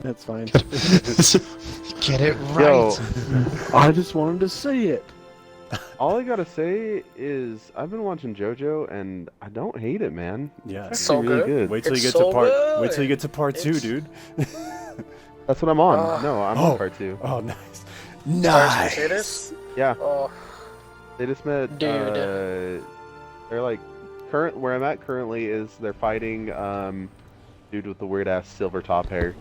That's fine. Get it right. Yo, I just wanted to say it. all I gotta say is I've been watching JoJo and I don't hate it, man. Yeah. It's dude. actually really good. Wait till you It's get so to part. good. Wait till you get to part 2, dude. That's what I'm on. Ah. No, I'm on part 2. Oh, nice. Nice. Potatoes? Yeah, Oh, they just met. Dude. They're like where I'm at currently is they're fighting dude with the weird ass silver top hair.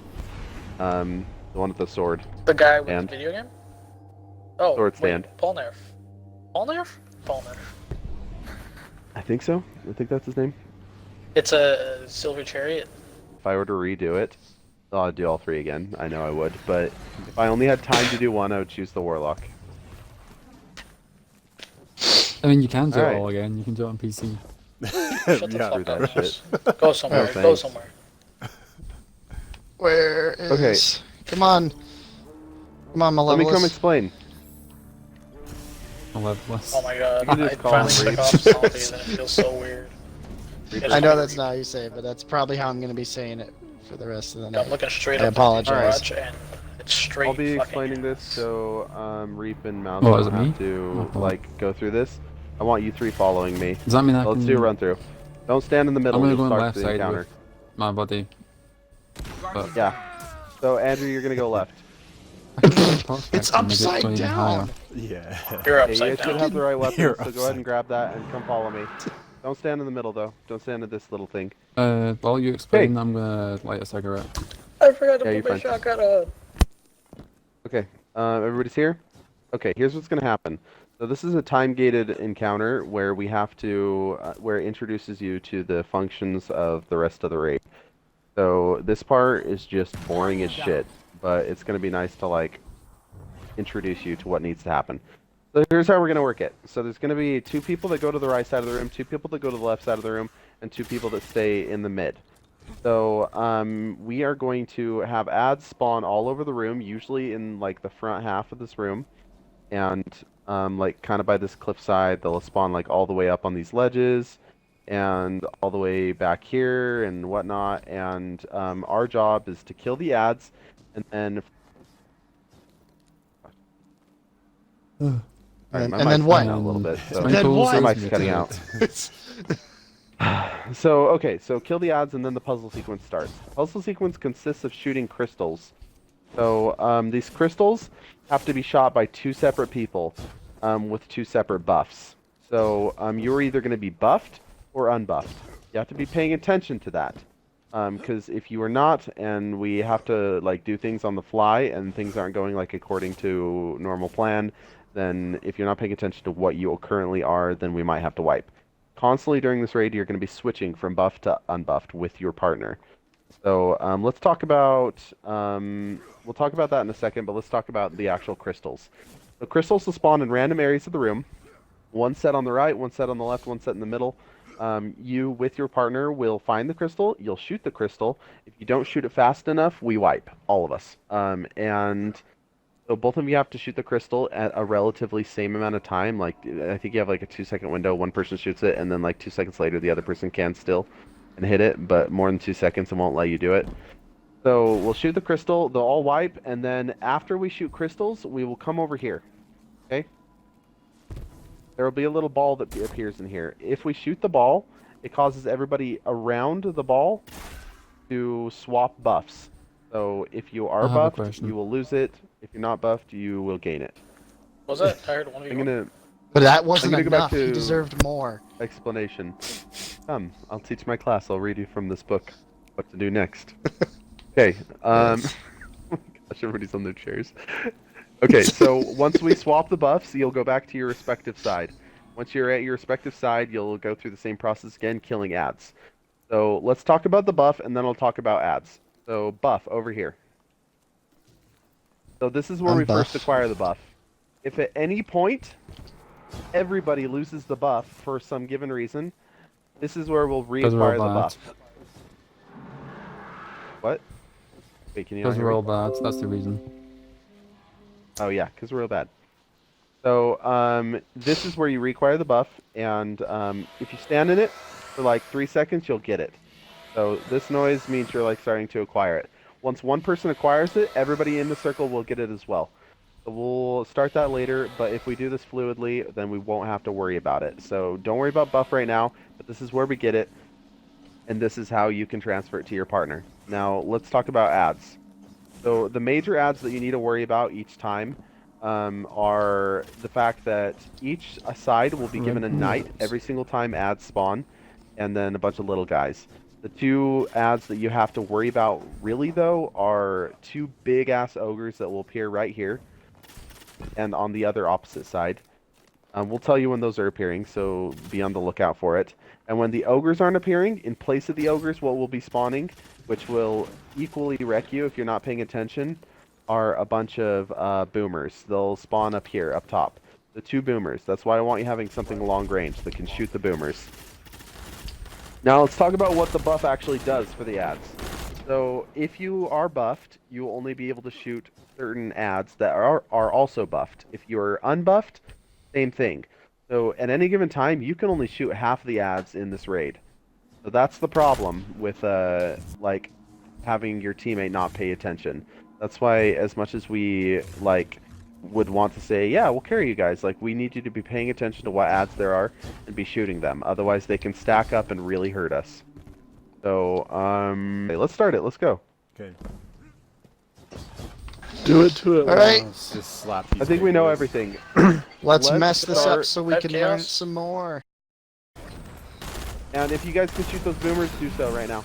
The one with the sword. the guy with And- the video game? Oh, Sword wait, stand. Polnareff. Polnareff? Polnareff. I think so. I think that's his name. It's a silver chariot. If I were to redo it, well, I'd do all 3 again. I know I would, but if I only had time to do one, I would choose the warlock. I mean, you can do Alright. it all again. You can do it on PC. Shut the Yeah, fuck that up, shit. Ross. Go somewhere. Oh, Go thanks. somewhere. Where is? Okay. Come on. Come on, my Let me level come is- explain. I'll have less. Oh my god. You can I just call finally him took Reed. off zombies and it feels so weird. I know that's not how you say it, but that's probably how I'm gonna be saying it for the rest of the I'm night. looking straight I up apologize. at the watch and it's straight I'll be fucking explaining this, so Reap and Mouse Oh, is don't it me? have to Oh. like go through this. I want you 3 following me. Does that mean I Let's can... do a run through. Don't stand in the middle. I'm gonna You'll go on the start left the side encounter. with my body. But Yeah. So Andrew, you're gonna go left. I can do prospect It's and make it upside go even down. higher. Yeah. You're Okay, you upside guys should down. have the right weapons, You're so go upside. ahead and grab that and come follow me. Don't stand in the middle though. Don't stand at this little thing. While you explain, I'm gonna light a cigarette. I forgot to Yeah, you're put my fine. shotgun on. Okay. Everybody's here? Okay, here's what's gonna happen. So this is a time-gated encounter where we have to, where it introduces you to the functions of the rest of the raid. So this part is just boring as shit, but it's gonna be nice to like introduce you to what needs to happen. So here's how we're gonna work it. So there's gonna be 2 people that go to the right side of the room, 2 people that go to the left side of the room, and 2 people that stay in the mid. So we are going to have ads spawn all over the room, usually in like the front half of this room, and like kind of by this cliffside. They'll spawn like all the way up on these ledges, and all the way back here and whatnot. And our job is to kill the ads, and then. Alright, And my then mic's what? cutting out a little bit. So. Then what? My mic's cutting out. So, okay, so kill the odds and then the puzzle sequence starts. Puzzle sequence consists of shooting crystals. So, these crystals have to be shot by 2 separate people with 2 separate buffs. So, you're either going to be buffed or unbuffed. You have to be paying attention to that. Because if you are not, and we have to like do things on the fly, and things aren't going like according to normal plan, then if you're not paying attention to what you currently are, then we might have to wipe. Constantly during this raid, you're going to be switching from buff to unbuffed with your partner. So let's talk about, we'll talk about that in a second, but let's talk about the actual crystals. The crystals will spawn in random areas of the room. One set on the right, one set on the left, one set in the middle. You, with your partner, will find the crystal, you'll shoot the crystal. If you don't shoot it fast enough, we wipe, all of us. And so both of you have to shoot the crystal at a relatively same amount of time. Like, I think you have like a 2-second window. One person shoots it, and then like 2 seconds later, the other person can still and hit it, but more than 2 seconds, it won't let you do it. So we'll shoot the crystal, they'll all wipe, and then after we shoot crystals, we will come over here. Okay? There will be a little ball that appears in here. If we shoot the ball, it causes everybody around the ball to swap buffs. So if you are I have a buffed, question. you will lose it. If you're not buffed, you will gain it. Was that? I heard one of I'm you. gonna But that wasn't gonna go back enough. He to- deserved more. explanation. Come, I'll teach my class. I'll read you from this book what to do next. Okay. Oh my gosh, everybody's on their chairs. Okay, so once we swap the buffs, you'll go back to your respective side. Once you're at your respective side, you'll go through the same process again, killing ads. So let's talk about the buff, and then I'll talk about ads. So buff over here. So this is where we first acquire the buff. If at any point everybody loses the buff for some given reason, this is where we'll Because we're reacquire the all bad. buff. What? Wait, can you not Because hear we're me? all bad, that's the reason. Oh yeah, because we're real bad. So this is where you require the buff, and if you stand in it for like 3 seconds, you'll get it. So this noise means you're like starting to acquire it. Once one person acquires it, everybody in the circle will get it as well. So we'll start that later, but if we do this fluidly, then we won't have to worry about it. So don't worry about buff right now, but this is where we get it, and this is how you can transfer it to your partner. Now, let's talk about ads. So the major ads that you need to worry about each time are the fact that each side will be given a knight every single time ads spawn, and then a bunch of little guys. The two ads that you have to worry about really, though, are two big-ass ogres that will appear right here and on the other opposite side. We'll tell you when those are appearing, so be on the lookout for it. And when the ogres aren't appearing, in place of the ogres, what will be spawning, which will equally wreck you if you're not paying attention, are a bunch of boomers. They'll spawn up here, up top. The two boomers. That's why I want you having something long range that can shoot the boomers. Now let's talk about what the buff actually does for the ads. So if you are buffed, you will only be able to shoot certain ads that are also buffed. If you're unbuffed, same thing. So at any given time, you can only shoot half the ads in this raid. So that's the problem with like having your teammate not pay attention. That's why as much as we would want to say, yeah, we'll carry you guys, like we need you to be paying attention to what ads there are and be shooting them. Otherwise they can stack up and really hurt us. So okay, let's start it. Let's go. Okay. Do it to it. All right. Lance. Just slap these I think we know videos. everything. Let's Let's mess this up start- so we can learn Chaos. some more. And if you guys can shoot those boomers, do so right now.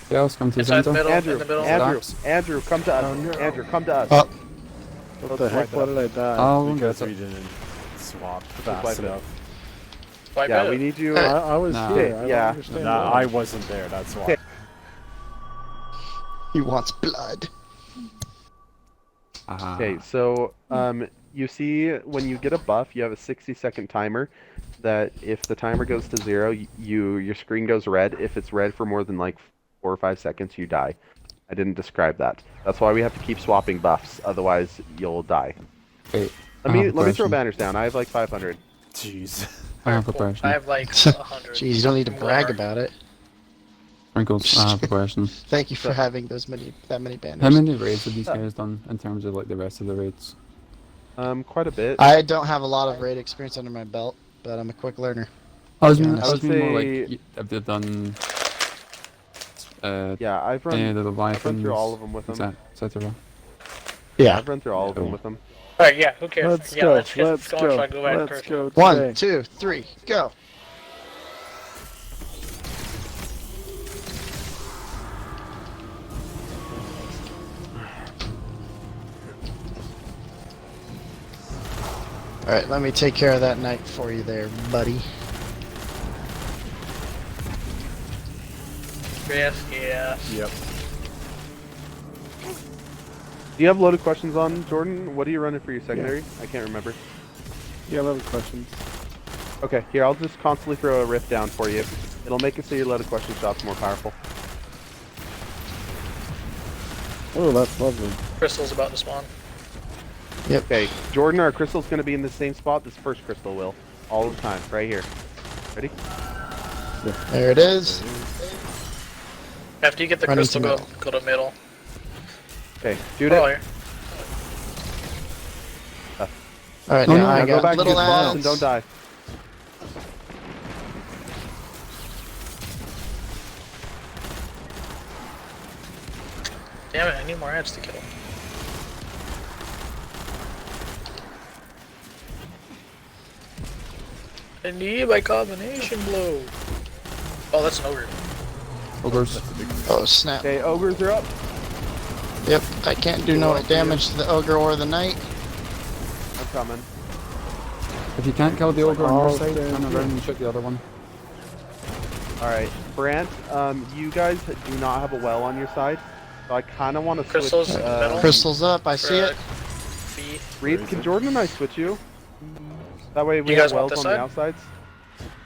Chaos, come to the Inside the center. middle, Andrew, in the middle. Andrew, come to us. Oh, no. Andrew, come to us. Oh. What the heck? Why did I die? Oh, Because okay. we didn't swap wipe fast it. enough. Wipe Yeah, it. we need you. I was No. here. I don't Yeah. understand Nah, why. I wasn't there, that's why. Okay. He wants blood. Ah. Okay, so you see when you get a buff, you have a 60-second timer. That if the timer goes to 0, your screen goes red. If it's red for more than like 4 or 5 seconds, you die. I didn't describe that. That's why we have to keep swapping buffs. Otherwise, you'll die. Wait, Let me throw question. banners down. I have like 500. Jeez. I have a Cool. question. I have like 100. Jeez, you don't need to brag More. about it. Sprinkles, I have a question. Thank you for having that many banners. How many raids have these guys done in terms of like the rest of the raids? Quite a bit. I don't have a lot of raid experience under my belt, but I'm a quick learner. I was Yeah, mean, I I would was mean more say- like, have they done Yeah, I've any run. of the I've run Leviathans, through all of them with them. etc.? Yeah. I've run through all of them with them. Alright, yeah, who cares? Let's yeah, go. let's get Let's going go. so I go back Let's first. go. 1, today. 2, 3, go. Alright, let me take care of that knight for you there, buddy. Yes, yeah. Yep. Do you have loaded questions on, Jordan? What are you running for your secondary? I can't remember. Yeah, I have questions. Okay, here, I'll just constantly throw a rift down for you. It'll make it so your loaded question shot's more powerful. Oh, that's lovely. Crystal's about to spawn. Okay, Jordan, our crystal's going to be in the same spot. This first crystal will. All the time. Right here. Ready? There it is. After you get the Running crystal, to go, middle. go to middle. Okay, shoot Oh, it. here. Alright, Oh, now no, I Now go got back to little your spots ads. and don't die. Damn it, I need more ads to kill. I need my combination blow. Oh, that's an ogre. Ogres. Oh, snap. Okay, ogres are up. Yep, I can't do no damage to the ogre or the knight. I'm coming. If you can't kill the ogre on Oh, your side, thank turn you. around and shoot the other one. Alright, Brant, you guys do not have a well on your side. So I kind of want to switch. Crystals in the middle. Crystal's up, I see For, it. feet. Reed, can Jordan and I switch you? That way we You have guys want wells this on the side? outsides.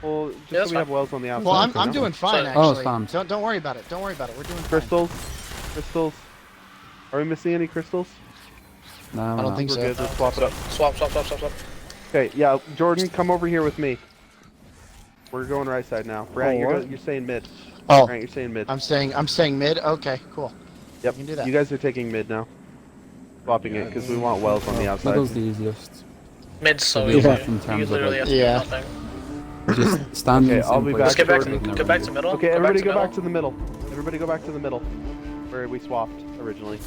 Well, just Yeah, so that's we have fine. wells on the outside. Well, I'm you know? doing fine So- Oh, actually. spams. Don't worry about it. Don't worry about it. We're doing fine. Crystals. Crystals. Are we missing any crystals? No, I don't think We're so. good. Let's swap it up. Swap. Okay, yeah, Jordan, come over here with me. We're going right side now. Brant, Oh, you're what? you're saying mid. Oh, Brant, you're saying mid. I'm saying mid. Okay, cool. Yep. can do that. You guys are taking mid now. Swapping it because we want wells on the outside. Middle's the easiest. Mid's so Yeah. easy. In You terms of, literally like- have to Yeah. do nothing. Just stand in Okay, the I'll same be place. back. Let's get back Jordan. to go back to middle. Okay, everybody go back middle. to the middle. Everybody go back to the middle. Where we swapped originally.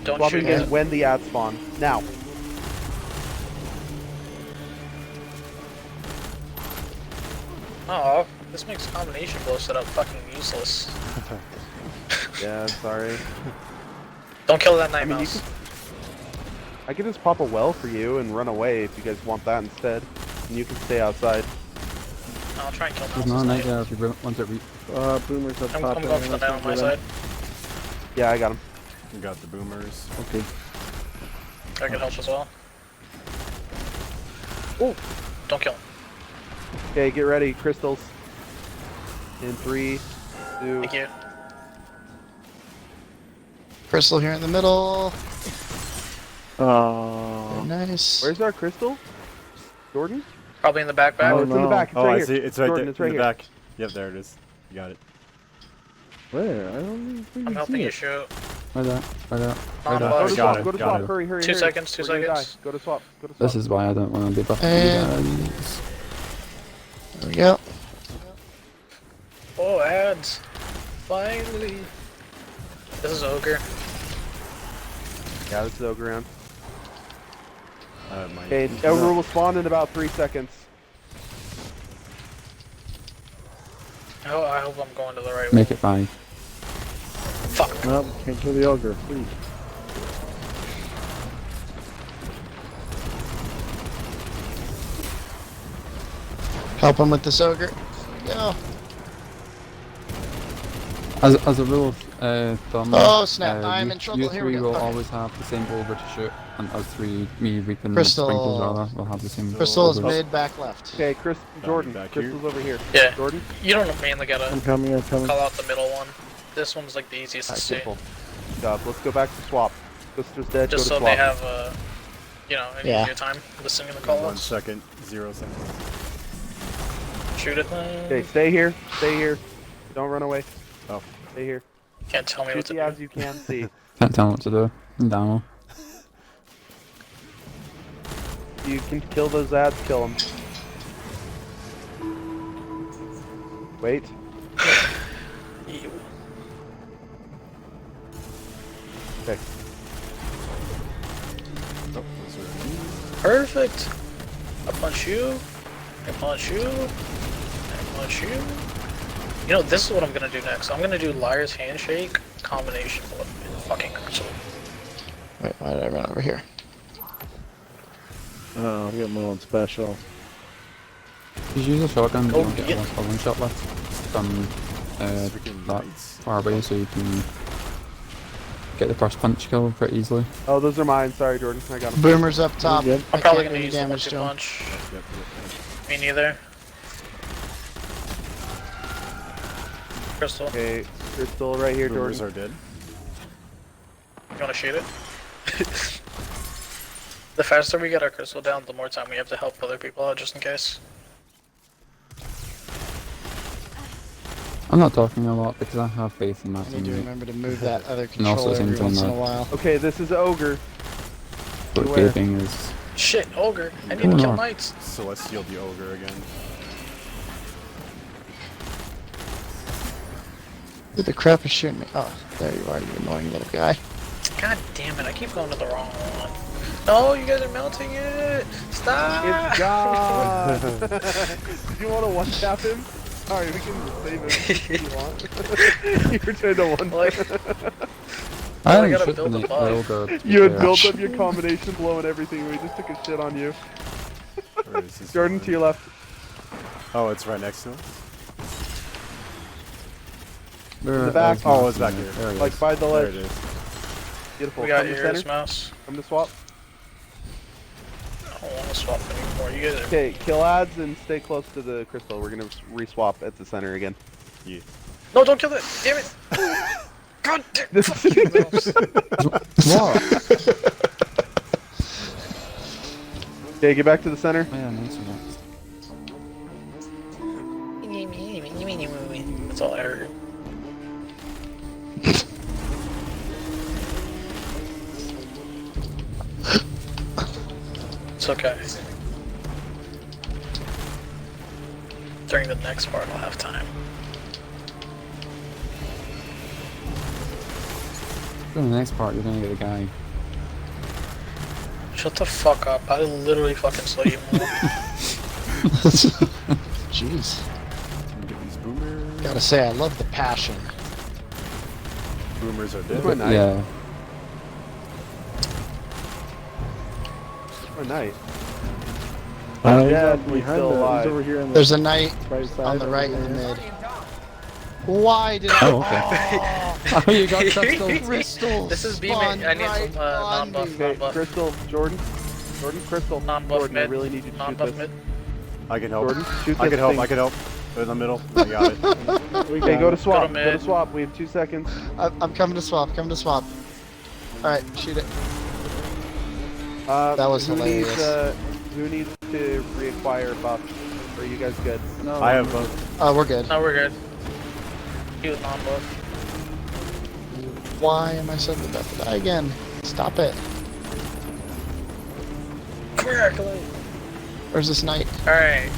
Don't Swapping shoot is yet. when the ads spawn. Now. Oh, this makes combination blow setup fucking useless. Yeah, sorry. Don't kill that night I mean, mouse. I could just pop a well for you and run away if you guys want that instead. And you can stay outside. I'll try and kill There's mouses. no night there if you want it. Boomers up I'm top. going for the night on my side. Yeah, I got him. We got the boomers. Okay. I can help as well. Oh, don't kill him. Okay, get ready. Crystals. In 3, 2. Thank you. Crystal here in the middle. Oh. Very nice. Where's our crystal? Jordan? Probably in the backpack. Oh, it's in the no. back. It's Oh, right I here. see. It's right Jordan, there it's right in the here. back. Yep, there it is. You got it. Where? I don't think I'm I helping see you it. shoot. Right there. Right there. Non Go bugs. to Got swap. it, Go to got swap. it. Hurry, hurry, 2 hurry. seconds, 2 We're gonna seconds. die. Go to swap. Go to swap. This is why I don't want to be buffing And- you guys. There we go. Oh, ads. Finally. This is Ogre. Yeah, this is Ogre round. My Okay, Ogre will spawn in about 3 seconds. Oh, I hope I'm going to the right Make one. it 5. Fuck. No, can't kill the ogre. Please. Help him with this ogre. Go. As a rule of thumb, Oh, snap, I'm you, in trouble. You Here we three go. will Okay. always have the same over to shoot, and us three, me, Reaping, Crystal. and Sprinkles rather, will have the same. Crystal is overs. mid, back left. Okay, Jordan. back here. Crystal's over here. Yeah. Jordan? You don't mainly gotta I'm coming. I'm coming. call out the middle one. This one's like the easiest to Alright, see. beautiful. Good job. Let's go back to swap. Sister's dead. Just go so to they swap. have, an Yeah. easier time listening to the call 1 outs. second, 0 seconds. Shoot at them. Okay, stay here. Stay here. Don't run away. Oh. Stay here. Can't tell me what Shoot to the ads do. you can see. Can't tell what to do. I'm down. You can kill those ads, kill them. Wait. Ew. Okay. Oh, those are me. Perfect. I punch you. I punch you. I punch you. You know, this is what I'm gonna do next. I'm gonna do Liar's Handshake combination with fucking Crystal. Wait, why did I run over here? Oh, we got my own special. Just use a shotgun, you Go don't get get- a one shot left from Freaking that lights. far away, so you can get the first punch kill pretty easily. Oh, those are mine. Sorry, Jordan. I got them. Boomer's up top. You're good. I'm I probably can't gonna do use the damage to 1-2 him. punch. Yep, Me neither. Crystal, Okay, Crystal right here, yep. Boomers Jordan. are dead. you wanna shoot it? The faster we get our Crystal down, the more time we have to help other people out just in case. I'm not talking a lot because I have faith in my I need to teammate. remember to move that other And also controller every seems once in a on while. Okay, this is Ogre. But Beware. vaping is Shit, Ogre! I need Oh, to kill no. knights! Celestial the ogre again. Who the crap is shooting me? Oh, there you are, you annoying little guy. God damn it, I keep going to the wrong one. No, you guys are melting it! Stop! It's gone! Do you want to one-tap him? Alright, we can save him if you want. You're trying to one-tap. Like, I I haven't gotta shot build the a night bug. real good. to be You had fair. built up your combination blow and everything, we just took a shit on you. Where is this Jordan, one? to your left. Oh, it's right next to him. Where the back. is Oh, my it's back teammate? here. There he Like is. by the There ledge. it is. Beautiful. we got Come to yours, center. mouse. Come to swap. I don't want to swap anymore. You guys are. Okay, kill ads and stay close to the crystal. We're gonna re-swap at the center again. Yeah. No, don't kill it! Damn it! God damn This fuck you, mouse. What? Okay, get back to the center. Oh, yeah, nice one. That's all I heard. It's okay. During the next part, I'll have time. In the next part, you're gonna get a guy. Shut the fuck up. I literally fucking saw you. Jeez. Get these boomers. Gotta say, I love the passion. Boomers are dead. Good night. Yeah. Good night. He's Yeah, up he's behind still the, alive. he's over here on the There's a knight right side. on the right over in the there. mid. Why did Oh, okay. Oh, you got crystal. crystal This is B spawn mid. I need right some on non-buff, me? Okay, non-buff. Crystal, Jordan, Crystal, Non-buff Jordan, I mid. really need you to shoot Non-buff this. mid. I can help. Jordan, shoot I this can help. thing. I can help. They're in the middle. I got it. We Okay, got go it. to swap. Go to Go to mid. swap. We have 2 seconds. I'm coming to swap. Coming to swap. All right, shoot it. That was hilarious. Who needs to reacquire buff? Are you guys good? No, I have both. Oh, we're good. No, we're good. He was non-buff. Why am I suddenly about to die again? Stop it. Come here, Accolade. Where's this knight? Alright.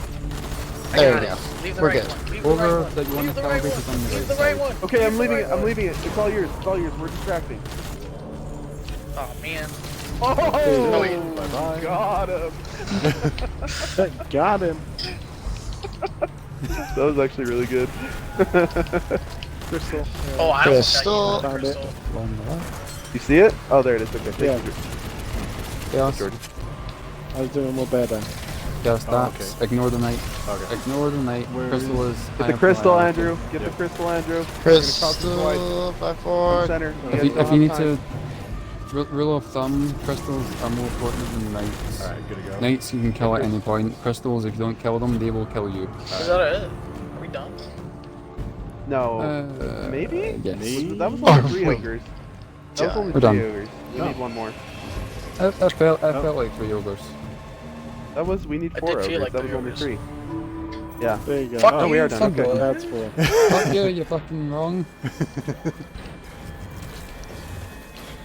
There got we it. go. Leave the We're right good. one. Leave the Over right one. that you want Leave to the right calibrate one. is on the Leave right the side. right one. Okay, Leave I'm the leaving right it. I'm one. leaving it. It's all yours. It's all yours. We're distracting. Oh man. Oh, Bye-bye. got him. Got him. That was actually really good. Crystal. Oh, I almost Crystal. got you. Found it. Crystal. Along the left. You see it? Oh, there it is. Okay, Yeah. thank you. Chaos. Jordan. I was doing a little bad then. Chaos Oh, stacks. okay. Ignore the knight. Okay. Ignore the knight. Where Crystal is- is. Get high the up crystal, on the Andrew. Get Yep. the crystal, Andrew. Crystal by From four. center. If guys you, don't if you have need time. to, rule of thumb, crystals are more important than knights. All right, good to go. Knights you can kill at any point. Crystals, if you don't kill them, they will kill you. Is that it? Are we done? No. Maybe? Yes. Me? That was only Oh, 3 wait. ogres. That was only We're 3 done. ogres. We No. need 1 more. I felt like 3 ogres. That was. We need I 4 did ogres. feel like that was 3 only ogres. 3. Yeah. There you go. Fuck Oh, we you, are done. fuck Okay. you. That's full. Fuck you, you're fucking wrong.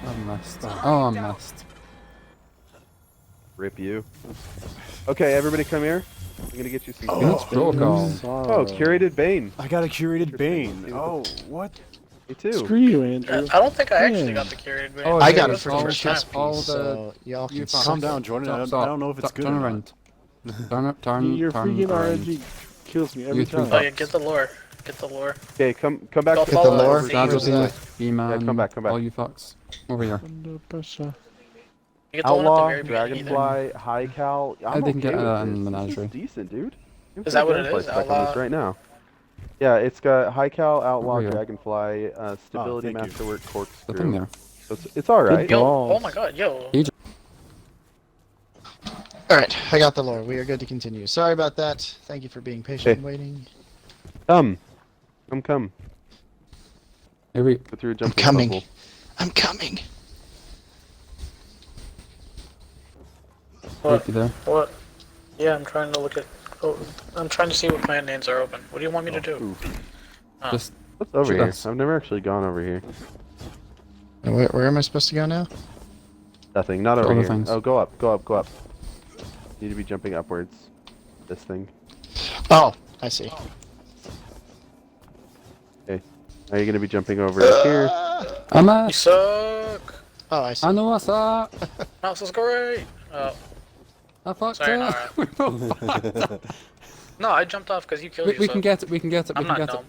I missed. Oh, I missed. Rip you. Okay, everybody come here. I'm gonna get you some. Oh. It's protocol. Oh, curated Bane. I got a curated Interesting. Bane. Oh, what? Me too. Screw you, Andrew. I don't think I actually Yeah. got the curated bait. Oh, I yeah, got it it's for all- the chess all piece, the- so y'all you can fuck. Calm down, Jordan. I don't know if it's good Turn or not. around. Turn up, turn, Your turn freaking around. RNG kills me every You three time. Oh yeah, get the lore. Get the lore. Okay, come back. Go to follow the that lore. theme. That's Where's what that? B-man, come back. all you fucks. Over here. Under pressure. You get the one at the Outlaw, very beginning either. Dragonfly, High Cal. I'm they can okay get with that in this. This Menagerie. is decent, dude. Is that what it Dragonfly is? spec on this Outlaw? right now. Yeah, it's got High Cal, Outlaw, Over here. Dragonfly, Stability, thank you. Masterwork, The Corkscrew. thing there. So it's alright. Yo, balls. oh my god, yo. Alright, I got the lore. We are good to continue. Sorry about that. Thank you for being patient Okay. and waiting. Come. Here we Go through a jumping coming. puzzle. I'm coming. What? you there. What? Yeah, I'm trying to look at. Oh, I'm trying to see what clan names are open. What do you want me to do? Oof. Oh. Just What's over Shoot here? us. I've never actually gone over here. Where am I supposed to go now? Nothing. Not Other over here. things. Oh, go up. Need to be jumping upwards. This thing. Oh, I see. Now you're gonna be jumping over here. I'm You a. suck. Oh, I see. I know what's up. Mouse is great. Oh, I fucked Sorry, up. no, We both fucked. no, I jumped off because you killed we yourself. can get it. We can get it. We I'm can not get dumb.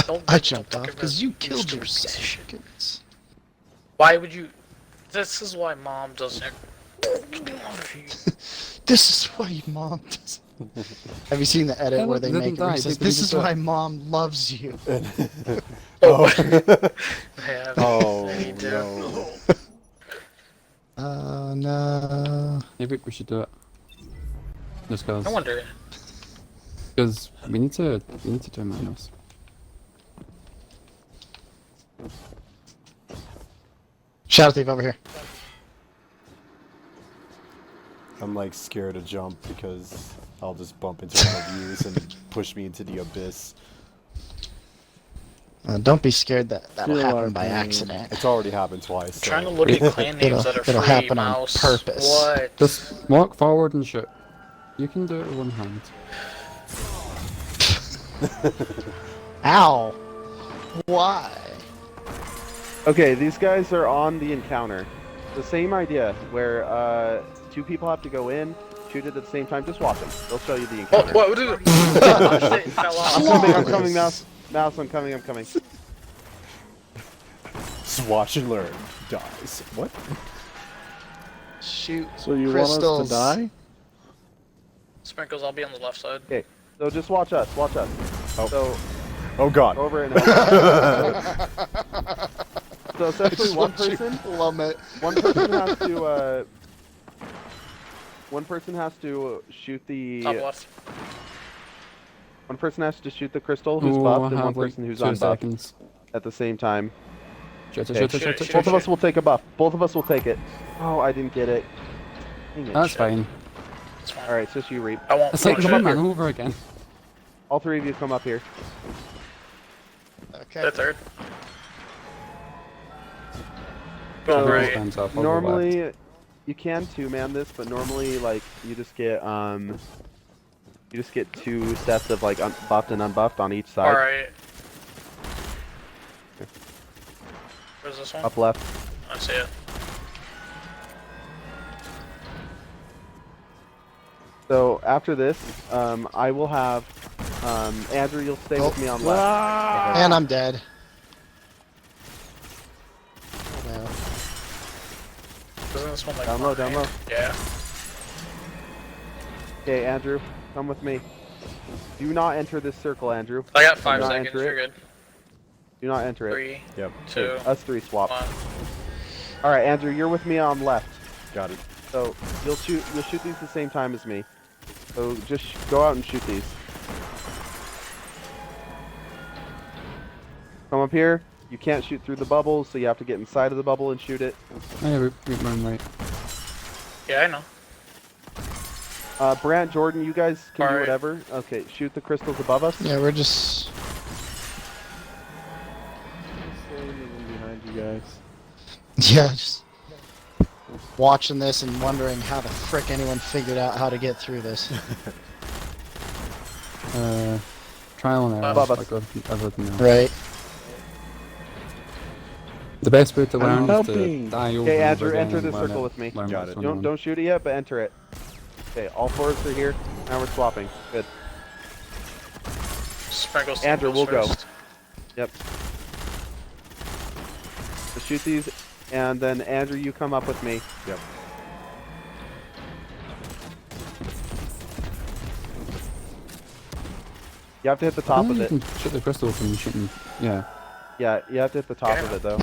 Don't, I jumped don't off fucking because you you killed stupid piece of yourself. shit. Goodness. Why would you? This is why mom doesn't love you. This is why mom does. Have you seen the edit Yeah, where look, they they make didn't it where he die, says, they "This just is do it." why mom loves you." Oh. Yeah, Oh, they do. no. No. Maybe we should do it. Just I wonder. because we need to do madness. Shadow Thief over here. I'm like scared to jump because I'll just bump into one of yous and push me into the abyss. Don't be scared that'll Feel happen our by pain. accident. It's already happened twice. So. Trying to look at clan names that are It'll free, happen on mouse. purpose. What? Just walk forward and shoot. You can do it with one hand. Ow! Why? Okay, these guys are on the encounter. The same idea, where two people have to go in, shoot it at the same time. Just watch them. They'll show you the Oh, encounter. what did it? Oh, shit, it fell off. I'm coming, Mouse. Mouse, I'm coming. Just watch and learn. Dies. What? Shoot. So you crystals. want us to die? Sprinkles, I'll be on the left side. Okay, so just watch us. Oh. So Oh god. over and over. So essentially, one Watch you person plummet. One person has to shoot the. Top left. One person has to shoot the crystal who's Ooh, buffed, I and one have like person who's 2 unbuffed seconds. at the same time. Shoot, Okay. shoot, shoot, shoot, Both shoot. of us will take a buff. Both of us will take it. Oh, I didn't get it. Dang it. That's fine. It's fine. All right, it's just you, Reap. I won't It's like punch come it. on over again. All three of you come up here. Okay. The third. Go So, right. Stands up, I'll go left. Normally, you can two-man this, but normally, like, you just get 2 sets of like buffed and unbuffed on each side. Alright. Where's this one? Up left. I see it. So after this, I will have Andrew. You'll stay with me on left. And I'm dead. No. Isn't this one like Down low, down low. Yeah. Okay, Andrew, come with me. Do not enter this circle, Andrew. I got 5 not seconds, enter you're it. good. Do not enter it. 3, Yep. 2, Us three swap. 1. All right, Andrew, you're with me on left. Got it. So you'll shoot these the same time as me. So just go out and shoot these. Come up here. You can't shoot through the bubbles, so you have to get inside of the bubble and shoot it. Oh, yeah, we're running right. Yeah, I know. Brant, Jordan, you guys can do Alright. whatever. Okay, shoot the crystals above us. Yeah, we're just. Standing behind you guys. Yeah, just watching this and wondering how the frick anyone figured out how to get through this. Trial and error. Above us. Like everything else. Right. The best way to learn is helping. to die over Okay, and Andrew, over again enter and the learn circle with me. learn Got what's it. going on. Don't shoot it yet, but enter it. Okay, all 4 of us are here. Now we're swapping. Good. Sprinkles. Andrew, we'll go. first. Yep. So shoot these, and then Andrew, you come up with me. Yep. You have to hit the top of You it. can shoot the crystal from shooting. Yeah. Yeah, you have to hit the top Yeah. of it though.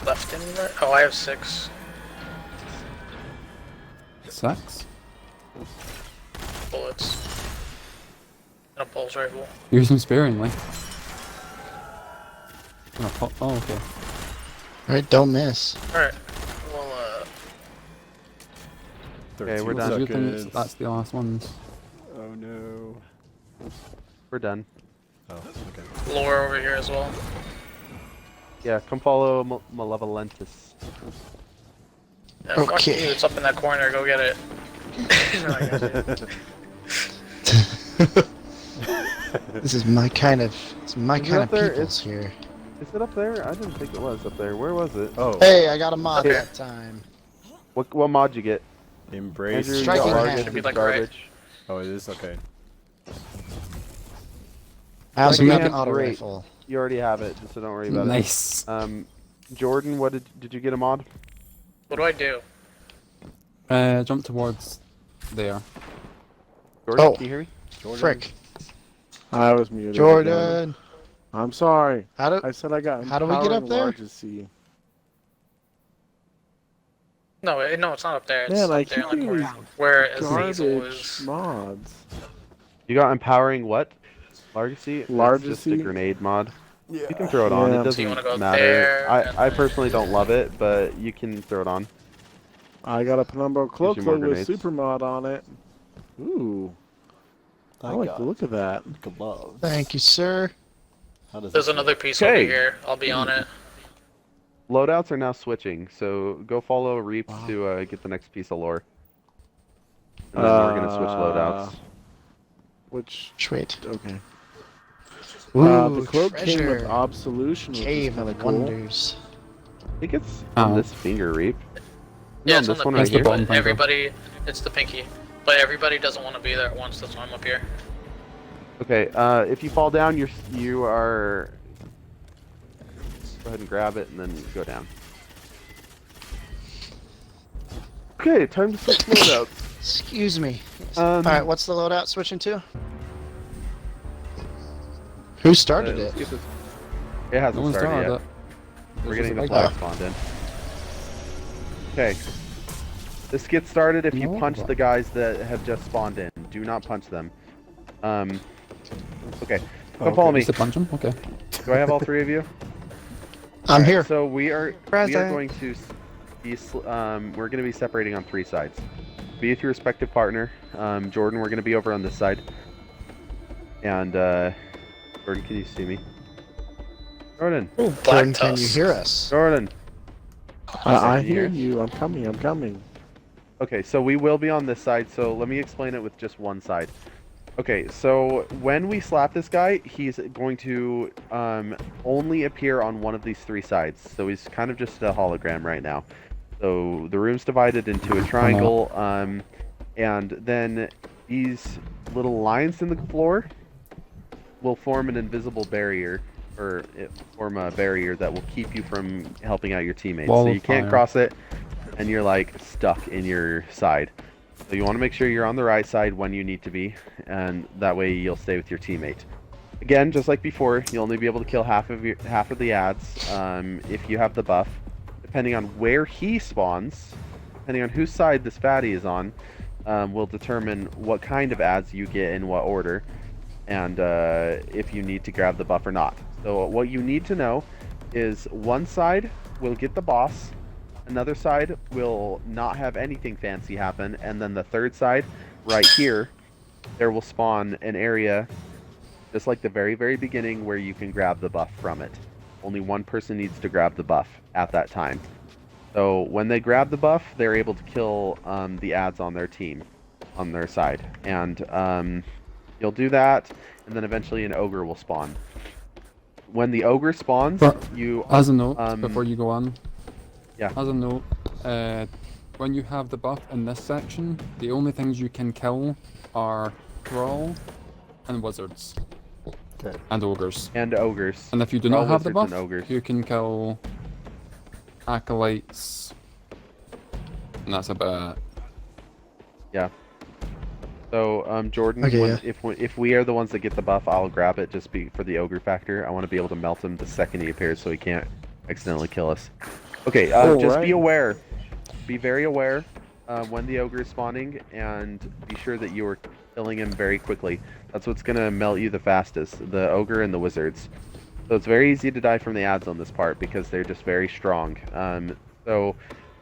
Left and right. Oh, I have 6 6. bullets. And a pulse rifle. Use them sparingly. Oh, okay. Right, don't miss. Alright. Well, Okay, we're 13 done. Good thing it's- seconds. that's the last ones. Oh no. We're done. Oh, okay. lore over here as well. Yeah, come follow Malevolentus. Yeah, fuck Okay. you, it's up in that corner, go get it. No, I got you. This is my kind of. It's my Is it kind up of there? people's here. Is it up there? I didn't think it was up there. Where was it? Oh, Hey, I got a mod Okay. that time. What mod you get? embrace. Andrew, you Striking got hand. Argus Should be and like garbage. Oh, it is? Okay. I also Striking got an hand's auto great. rifle. You already have it, so don't worry about Nice. it. Jordan, what did you get a mod? What do I do? Jump towards there. Jordan, Oh. can you hear me? Jordan. Frick. I was muted. again. Jordan. I'm sorry. How do? I said I got How do we get up empowering there? largest C. No, no, it's not up there. It's Man, I up there keep in the getting corner. Where Azazel Garbage is. mods. You got empowering what? Largacy? Largacy? It's just a grenade mod. You can throw it on. Yeah. It So you doesn't wanna go matter. there, and I then- personally don't love it, but you can throw it on. I got a Penumbra Gives you more cloak with grenades. super mod on it. Ooh. I like the look of that. Gloves. Thank you, sir. How does There's it another feel? piece over Okay. here. I'll be on it. Loadouts are now switching, so go follow Reap Wow. to get the next piece of lore. And then we're gonna switch loadouts. Which, Sweet. okay. Ooh, The cloak came with treasure. absolution, which is Cave kind of of cool. Wonders. I think it's on this finger, Reap. Yeah, No, it's this on the one pinky, right here. bottom but finger. everybody, it's the pinky. But everybody doesn't want to be there at once, that's why I'm up here. Okay, if you fall down, you are. Go ahead and grab it and then go down. Okay, time to switch loadouts. Excuse me. Um, Alright, what's the loadout switching to? Who started let's it? get this- It No hasn't one's started started yet. it. We're There's getting the just a flag big- spawned in. Okay. This gets started if you No. punch the guys that have just spawned in. Do not punch them. Okay. Come follow me. Just to punch him? Okay. Do I have all three of you? I'm Alright, here. So we are Present. going to be we're going to be separating on three sides. Be with your respective partner. Jordan, we're going to be over on this side. And Jordan, can you see me? Jordan. Ooh, black Jordan, can you tusk. hear us? Jordan. I Here. hear you. I'm coming. I'm coming. Okay, so we will be on this side, so let me explain it with just one side. Okay, so when we slap this guy, he's going to only appear on one of these three sides. So he's kind of just a hologram right now. So the room's divided into a triangle, and then these little lines in the floor will form an invisible barrier, or form a barrier that will keep you from helping out your teammates. Wall So of you can't fire. cross it, and you're like stuck in your side. So you want to make sure you're on the right side when you need to be, and that way you'll stay with your teammate. Again, just like before, you'll only be able to kill half of the ads if you have the buff. Depending on where he spawns, depending on whose side this fatty is on, will determine what kind of ads you get in what order, and if you need to grab the buff or not. So what you need to know is one side will get the boss, another side will not have anything fancy happen, and then the third side, right here, there will spawn an area just like the very, very beginning where you can grab the buff from it. Only one person needs to grab the buff at that time. So when they grab the buff, they're able to kill the ads on their team, on their side. And you'll do that, and then eventually an ogre will spawn. When the ogre spawns, But you... As a note, Um, before you go on. Yeah. As a note, when you have the buff in this section, the only things you can kill are thrall and wizards. Okay. And ogres. And ogres. And if you do Thrall, not have the wizards, buff, and ogres. you can kill acolytes. And that's about it. Yeah. So, Jordan, Okay, when, yeah. if we are the ones that get the buff, I'll grab it just for the ogre factor. I want to be able to melt him the second he appears so he can't accidentally kill us. Okay, just be Alright. aware. Be very aware when the ogre is spawning, and be sure that you are killing him very quickly. That's what's going to melt you the fastest, the ogre and the wizards. So it's very easy to die from the ads on this part because they're just very strong. So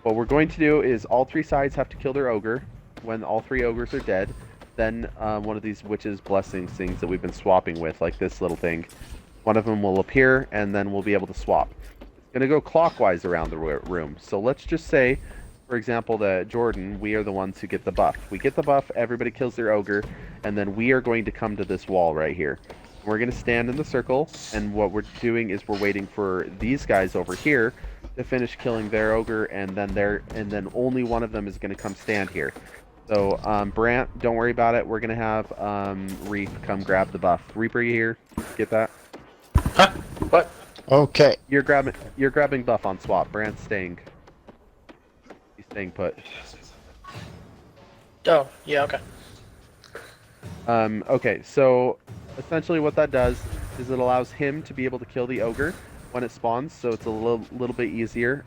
what we're going to do is all three sides have to kill their ogre. When all three ogres are dead, then one of these witches' blessings things that we've been swapping with, like this little thing, one of them will appear, and then we'll be able to swap. It's going to go clockwise around the room. So let's just say, for example, that Jordan, we are the ones who get the buff. We get the buff, everybody kills their ogre, and then we are going to come to this wall right here. We're going to stand in the circle, and what we're doing is we're waiting for these guys over here to finish killing their ogre, and then only one of them is going to come stand here. So, Brant, don't worry about it. We're going to have Reap come grab the buff. Reap, are you here? Get that? Huh? What? Okay. You're grabbing buff on swap. Brant's staying. He's staying put. Oh, yeah, okay. Okay, so essentially what that does is it allows him to be able to kill the ogre when it spawns, so it's a little bit easier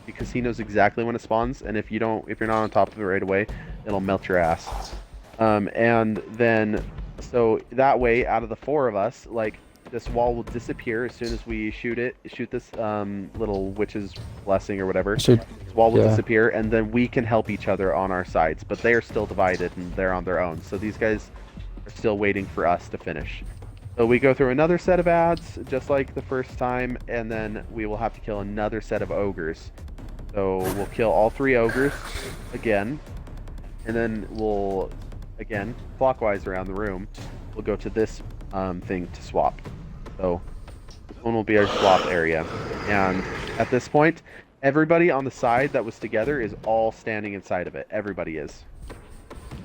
because he knows exactly when it spawns, and if you're not on top of it right away, it'll melt your ass. And then so that way, out of the four of us, like, this wall will disappear as soon as we shoot this little witch's blessing or whatever. Should, This wall will yeah. disappear, and then we can help each other on our sides, but they are still divided and they're on their own. So these guys are still waiting for us to finish. So we go through another set of ads, just like the first time, and then we will have to kill another set of ogres. So we'll kill all 3 ogres again, and then we'll, again, clockwise around the room, we'll go to this thing to swap. So this one will be our swap area. And at this point, everybody on the side that was together is all standing inside of it. Everybody is.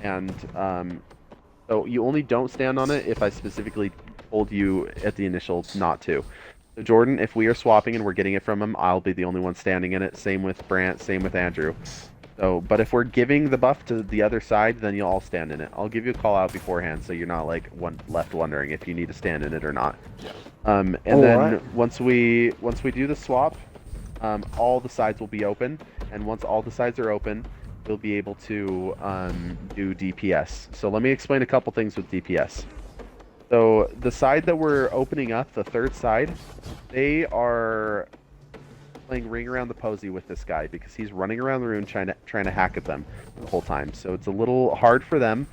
And so you only don't stand on it if I specifically told you at the initial not to. So Jordan, if we are swapping and we're getting it from him, I'll be the only one standing in it. Same with Brant, same with Andrew. So, but if we're giving the buff to the other side, then you'll all stand in it. I'll give you a call out beforehand, so you're not like left wondering if you need to stand in it or not. Yeah. And All then right. once we do the swap, all the sides will be open, and once all the sides are open, we'll be able to do DPS. So let me explain a couple things with DPS. So the side that we're opening up, the third side, they are playing Ring Around the Posy with this guy because he's running around the room trying to hack at them the whole time. So it's a little hard for them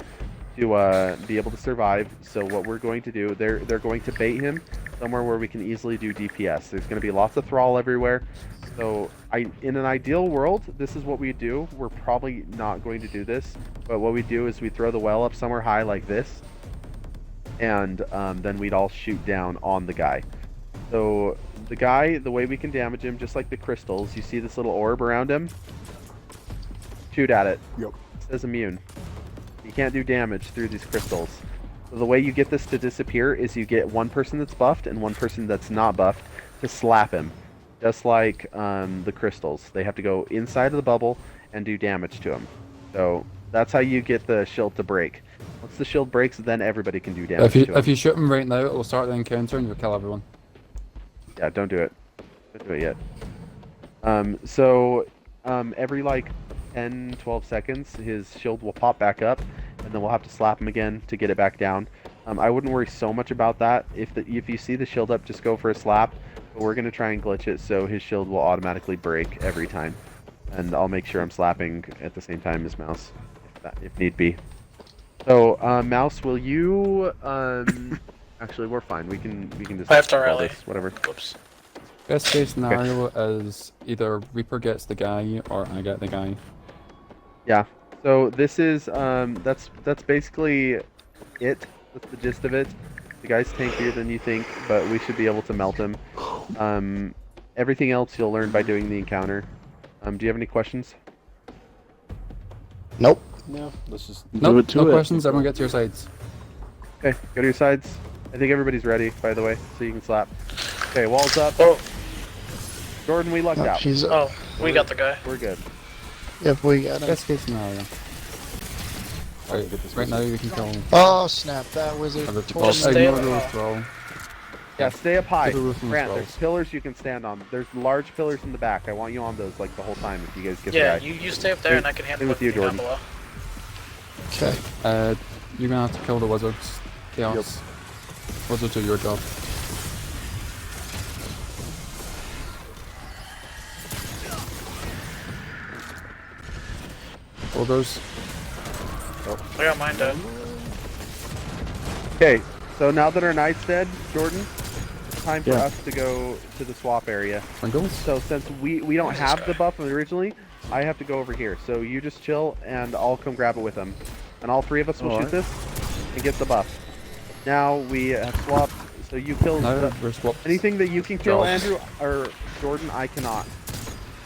to be able to survive. So what we're going to do, they're going to bait him somewhere where we can easily do DPS. There's going to be lots of thrall everywhere. So in an ideal world, this is what we do. We're probably not going to do this, but what we do is we throw the well up somewhere high like this, and then we'd all shoot down on the guy. So the guy, the way we can damage him, just like the crystals, you see this little orb around him? Shoot at it. Yep. It says immune. You can't do damage through these crystals. So the way you get this to disappear is you get one person that's buffed and one person that's not buffed to slap him. Just like the crystals. They have to go inside of the bubble and do damage to him. So that's how you get the shield to break. Once the shield breaks, then everybody can do damage to him. If you shoot him right now, it'll start the encounter and you'll kill everyone. Yeah, don't do it. Don't do it yet. So every like 10, 12 seconds, his shield will pop back up, and then we'll have to slap him again to get it back down. I wouldn't worry so much about that. If you see the shield up, just go for a slap. But we're going to try and glitch it so his shield will automatically break every time. And I'll make sure I'm slapping at the same time as Mouse, if need be. So, Mouse, will you... actually, we're fine. We can just... I have to call rally. this, whatever. Whoops. Best case scenario is either Reaper gets the guy or I get the guy. Yeah. So this is that's basically it. That's the gist of it. The guy's tankier than you think, but we should be able to melt him. Everything else you'll learn by doing the encounter. Do you have any questions? Nope. No, let's just. No, it to no it. questions. Everyone get to your sides. Okay, go to your sides. I think everybody's ready, by the way, so you can slap. Okay, walls up. Oh, Jordan, we lucked Oh, out. she's oh, we got the guy. We're good. If we got him. Best case scenario. Right, get this right now you can kill Oh snap! That wizard everything. tore me. Stay Ignore up. those throw. Yeah, stay up high. To the roof and Grant, scrolls. there's pillars you can stand on. There's large pillars in the back. I want you on those like the whole time if you guys get Yeah, the guy. you stay up there and I can handle with it you, down Jordan. below. Okay. You're gonna have to kill the wizards. Chaos. Wizards are your job. Ogres. I got mine dead. Okay, so now that our knight's dead, Jordan, it's time for Yeah. us to go to the swap area. Sprinkles. So since we don't Where's this have guy? the buff originally, I have to go over here. So you just chill, and I'll come grab it with him. And all 3 of us will shoot Alright. this and get the buff. Now we have swapped, so you kill Now we're swapped. anything that you can kill, Draw. Andrew, or Jordan, I cannot.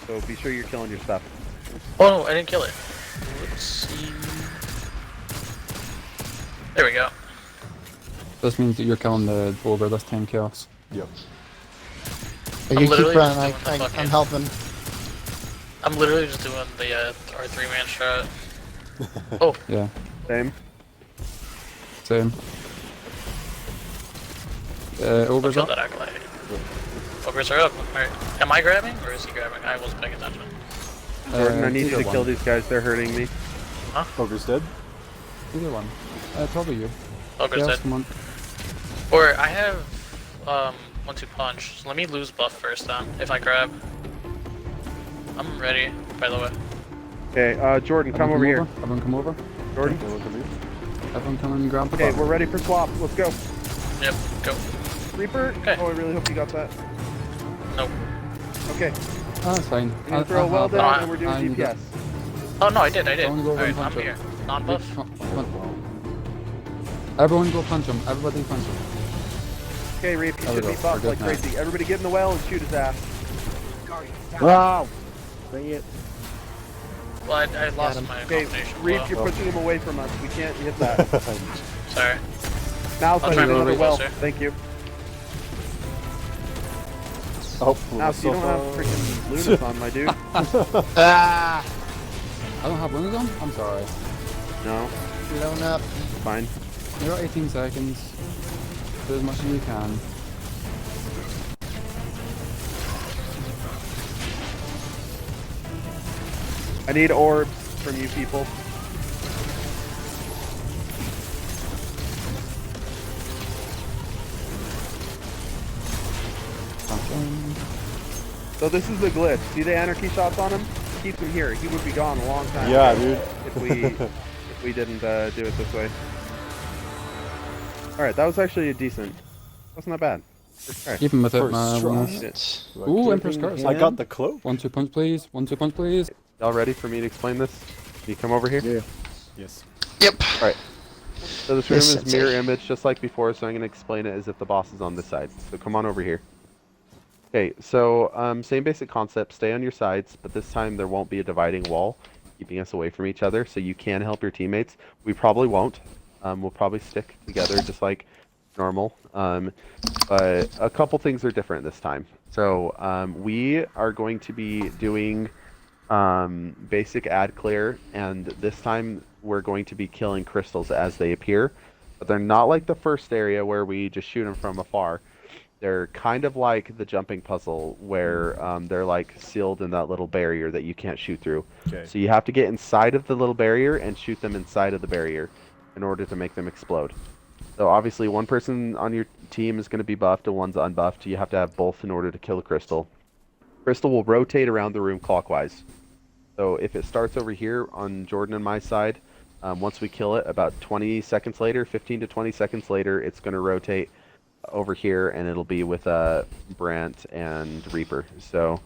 So be sure you're killing your stuff. Oh no, I didn't kill it. Let's see. There we go. This means that you're killing the ogre this time, Chaos. Yep. You I'm keep literally running. just doing the I'm fucking- helping. I'm literally just doing the our 3-man shot. Oh, Yeah, Same. same. I Ogres killed up. that acolyte. Ogres are up. Alright. Am I grabbing or is he grabbing? I wasn't paying attention. Jordan, I need you either to kill one. these guys. They're hurting me. Ogre's dead. Either one. Probably you. Ogres Chaos, dead. come on. Or I have 1-2 punch. So let me lose buff first then. If I grab. I'm ready, by the way. Okay, Jordan, come over here. Everyone come over. Jordan, Okay, look at me. Everyone come and grab the Okay, buff. we're ready for swap. Let's go. Yep, go. Reaper. Okay. Oh, I really hope you got that. Nope. Okay, Oh, that's fine. we're gonna throw a well that. down, and we're doing I need DPS. Oh no, I did. Someone go over and Alright, I'm punch here. him. Non-buff. Everyone go punch him. Everybody punch him. Okay, Reap, you There we should be go. buffed We're like good now. crazy. Everybody get in the well and shoot his ass. Wow. Dang it. Well, I lost him. my Okay, combination. Reap, Well, you're pushing him away from us. We can't hit that. sorry. Mouse, I'll I try need to another move well. closer. Thank you. Oh, Mouse, you don't have freaking Lunas on, my dude. Ah! I don't have Lunas on? I'm sorry. No, Blown up. fine. You got 18 seconds. Do as much as you can. I need orbs from you people. Punch him. So this is the glitch. See the anarchy shots on him? Keep him here. He would be gone a long time Yeah, ago dude. if we didn't do it this way. All right, that was actually a decent. Wasn't that bad. Okay. Even with it, First my try. Lunas. Ooh, Emperor's Curse. I got the cloak. 1-2 punch, please. 1-2 punch, please. Y'all ready for me to explain this? Can you come over here? Yeah. Yes. Yep. Alright. So this room Yes, is Sensei. mirror image just like before, so I'm going to explain it as if the boss is on this side. So come on over here. Okay, so same basic concept. Stay on your sides, but this time there won't be a dividing wall keeping us away from each other, so you can help your teammates. We probably won't. We'll probably stick together just like normal. But a couple things are different this time. So we are going to be doing basic ad clear, and this time we're going to be killing crystals as they appear, but they're not like the first area where we just shoot them from afar. They're kind of like the jumping puzzle where they're like sealed in that little barrier that you can't shoot through. Okay. So you have to get inside of the little barrier and shoot them inside of the barrier in order to make them explode. So obviously one person on your team is going to be buffed and one's unbuffed. You have to have both in order to kill a crystal. Crystal will rotate around the room clockwise. So if it starts over here on Jordan and my side, once we kill it, about 20 seconds later, 15 to 20 seconds later, it's going to rotate over here, and it'll be with Brant and Reaper. So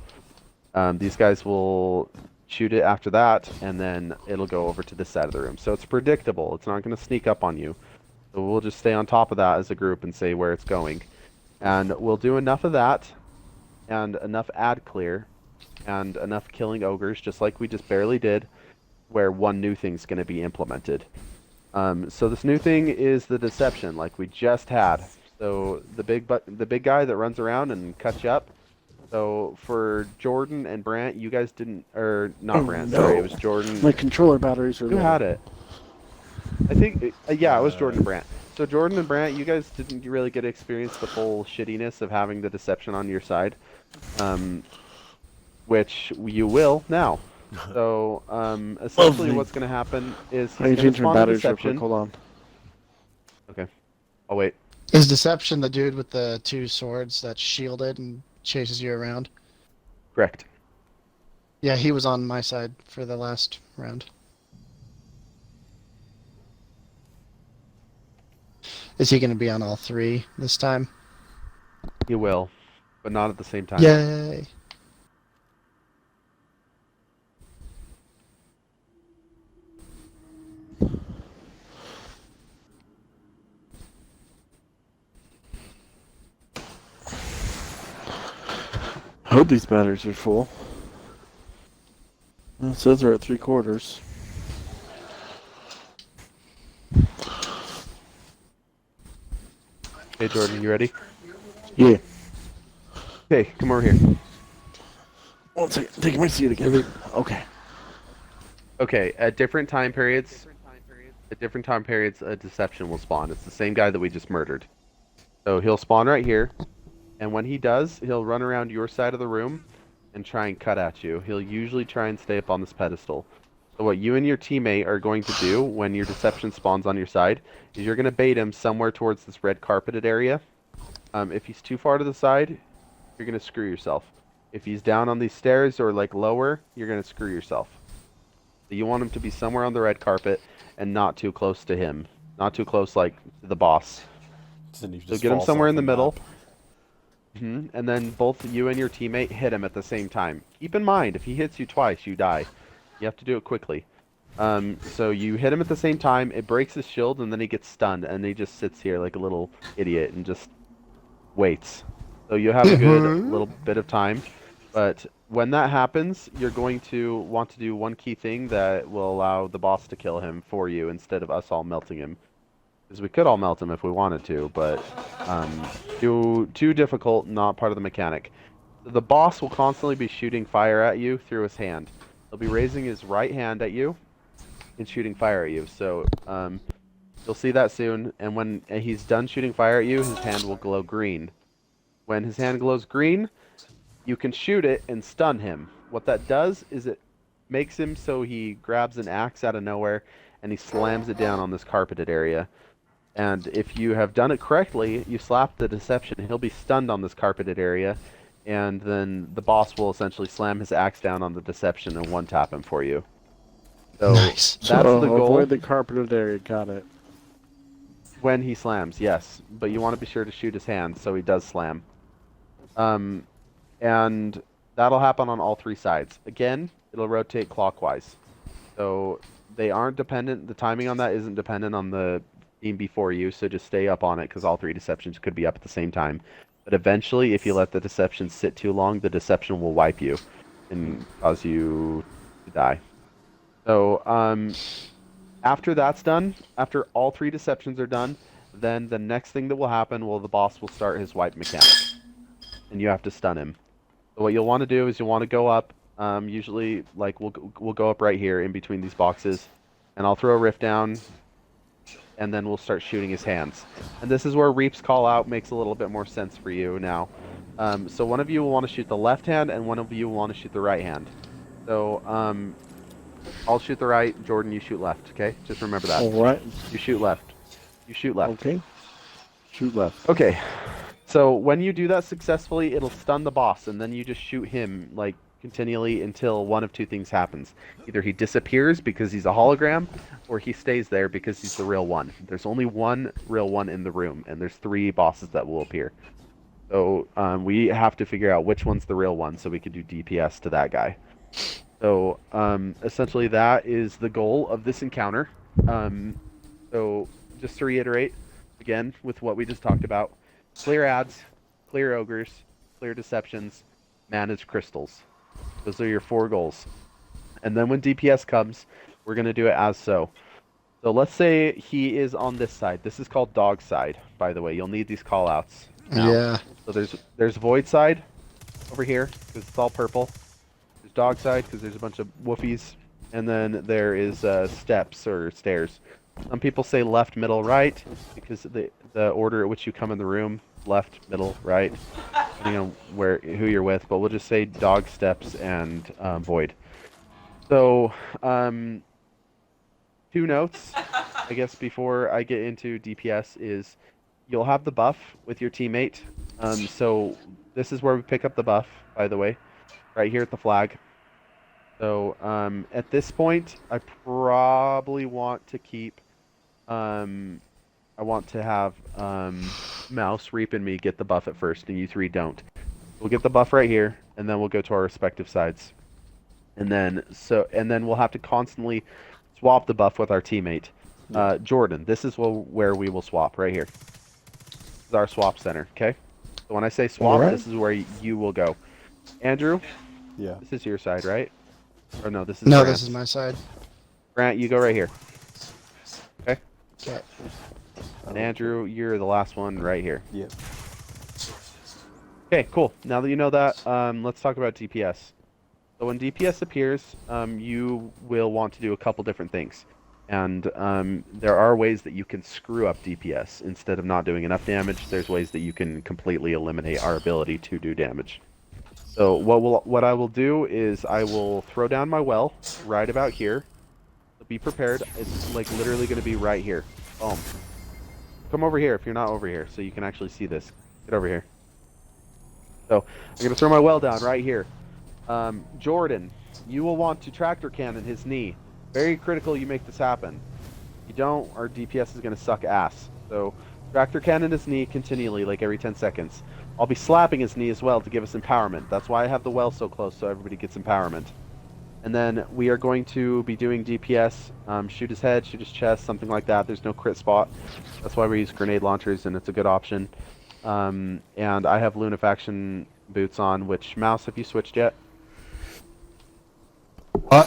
these guys will shoot it after that, and then it'll go over to this side of the room. So it's predictable. It's not going to sneak up on you. So we'll just stay on top of that as a group and say where it's going. And we'll do enough of that, and enough ad clear, and enough killing ogres, just like we just barely did, where one new thing's going to be implemented. So this new thing is the deception, like we just had. So the big guy that runs around and cuts you up. So for Jordan and Brant, you guys didn't, or not Oh, Brant, no. sorry, it was Jordan. My controller batteries are Who low. had it? I think, yeah, it was Jordan and Brant. So Jordan and Brant, you guys didn't really get to experience the full shittiness of having the deception on your side, which you will now. So essentially Lovely. what's going to happen is I he's going need to to change my spawn a batteries real quick. deception. Hold on. Okay. Oh, wait. Is Deception the dude with the two swords that's shielded and chases you around? Correct. Yeah, he was on my side for the last round. Is he going to be on all three this time? He will, but not at the same time. Yay! I hope these batteries are full. Well, it says they're at 3/4. Hey, Jordan, you ready? Yeah. Okay, come over here. One second. Taking my seat again. Okay. Okay, at different time periods, a deception will spawn. It's the same guy that we just murdered. So he'll spawn right here, and when he does, he'll run around your side of the room and try and cut at you. He'll usually try and stay up on this pedestal. So what you and your teammate are going to do when your deception spawns on your side is you're going to bait him somewhere towards this red carpeted area. If he's too far to the side, you're going to screw yourself. If he's down on these stairs or like lower, you're going to screw yourself. So you want him to be somewhere on the red carpet and not too close to him. not too close, like to the boss. Then he So just get him falls somewhere off in the middle. map. And then both you and your teammate hit him at the same time. Keep in mind, if he hits you twice, you die. You have to do it quickly. So you hit him at the same time, it breaks his shield, and then he gets stunned, and he just sits here like a little idiot and just waits. So you have a good little bit of time. But when that happens, you're going to want to do one key thing that will allow the boss to kill him for you instead of us all melting him. Because we could all melt him if we wanted to, but too difficult, not part of the mechanic. The boss will constantly be shooting fire at you through his hand. He'll be raising his right hand at you and shooting fire at you. So you'll see that soon. And when he's done shooting fire at you, his hand will glow green. When his hand glows green, you can shoot it and stun him. What that does is it makes him so he grabs an axe out of nowhere and he slams it down on this carpeted area. And if you have done it correctly, you slap the deception, he'll be stunned on this carpeted area, and then the boss will essentially slam his axe down on the deception and one-tap him for you. So Nice. that's the goal. Avoid the carpeted area. Got it. When he slams, yes. But you want to be sure to shoot his hand so he does slam. And that'll happen on all three sides. Again, it'll rotate clockwise. So they aren't dependent, the timing on that isn't dependent on the team before you, so just stay up on it because all three deceptions could be up at the same time. But eventually, if you let the deception sit too long, the deception will wipe you and cause you to die. So after that's done, after all three deceptions are done, then the next thing that will happen, the boss will start his wipe mechanic. And you have to stun him. So what you'll want to do is you'll want to go up, usually like we'll go up right here in between these boxes, and I'll throw a rift down, and then we'll start shooting his hands. And this is where Reap's call out makes a little bit more sense for you now. So one of you will want to shoot the left hand, and one of you will want to shoot the right hand. So I'll shoot the right, Jordan, you shoot left, okay? Just remember that. All right. You shoot left. You shoot left. Okay. Shoot left. Okay. So when you do that successfully, it'll stun the boss, and then you just shoot him like continually until one of two things happens. Either he disappears because he's a hologram, or he stays there because he's the real one. There's only one real one in the room, and there's three bosses that will appear. So we have to figure out which one's the real one so we can do DPS to that guy. So essentially that is the goal of this encounter. So just to reiterate, again, with what we just talked about, clear ads, clear ogres, clear deceptions, manage crystals. Those are your 4 goals. And then when DPS comes, we're going to do it as so. So let's say he is on this side. This is called dog side, by the way. You'll need these callouts. Yeah. So there's void side over here, because it's all purple. There's dog side, because there's a bunch of woofies. And then there is steps or stairs. Some people say left, middle, right, because the order at which you come in the room, left, middle, right, depending on who you're with. But we'll just say dog, steps, and void. So 2 notes, I guess, before I get into DPS is you'll have the buff with your teammate. So this is where we pick up the buff, by the way, right here at the flag. So at this point, I probably want to keep. I want to have Mouse, Reap, and me get the buff at first, and you 3 don't. We'll get the buff right here, and then we'll go to our respective sides. And then we'll have to constantly swap the buff with our teammate. Jordan, this is where we will swap, right here. This is our swap center, okay? So when I say swap, Alright. this is where you will go. Andrew, Yeah. this is your side, right? Or no, this is No, Grant's. this is my side. Grant, you go right here. Okay? Okay. And Andrew, you're the last one right here. Yep. Okay, cool. Now that you know that, let's talk about DPS. So when DPS appears, you will want to do a couple different things. And there are ways that you can screw up DPS. Instead of not doing enough damage, there's ways that you can completely eliminate our ability to do damage. So what I will do is I will throw down my well right about here. So be prepared. It's like literally going to be right here. Boom. Come over here if you're not over here, so you can actually see this. Get over here. So I'm going to throw my well down right here. Jordan, you will want to tractor cannon his knee. Very critical you make this happen. you don't, our DPS is going to suck ass. So tractor cannon his knee continually, like every 10 seconds. I'll be slapping his knee as well to give us empowerment. That's why I have the well so close, so everybody gets empowerment. And then we are going to be doing DPS, shoot his head, shoot his chest, something like that. There's no crit spot. That's why we use grenade launchers, and it's a good option. And I have Lunafaction boots on, which, Mouse, have you switched yet? What?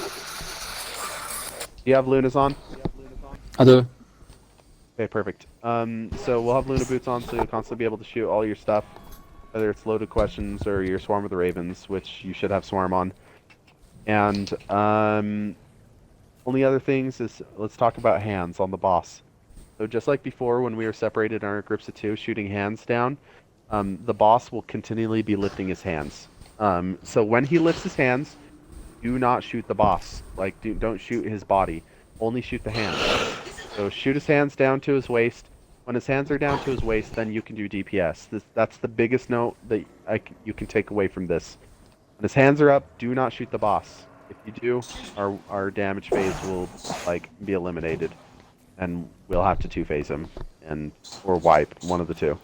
Do you have Lunas on? I do. Okay, perfect. So we'll have Luna boots on, so you'll constantly be able to shoot all your stuff, whether it's loaded questions or your Swarm of the Ravens, which you should have Swarm on. And only other things is, let's talk about hands on the boss. So just like before when we were separated in our groups of 2 shooting hands down, the boss will continually be lifting his hands. So when he lifts his hands, do not shoot the boss. Like, don't shoot his body. Only shoot the hands. So shoot his hands down to his waist. When his hands are down to his waist, then you can do DPS. That's the biggest note that you can take away from this. When his hands are up, do not shoot the boss. If you do, our damage phase will be eliminated, and we'll have to 2-phase him, or wipe, one of the two.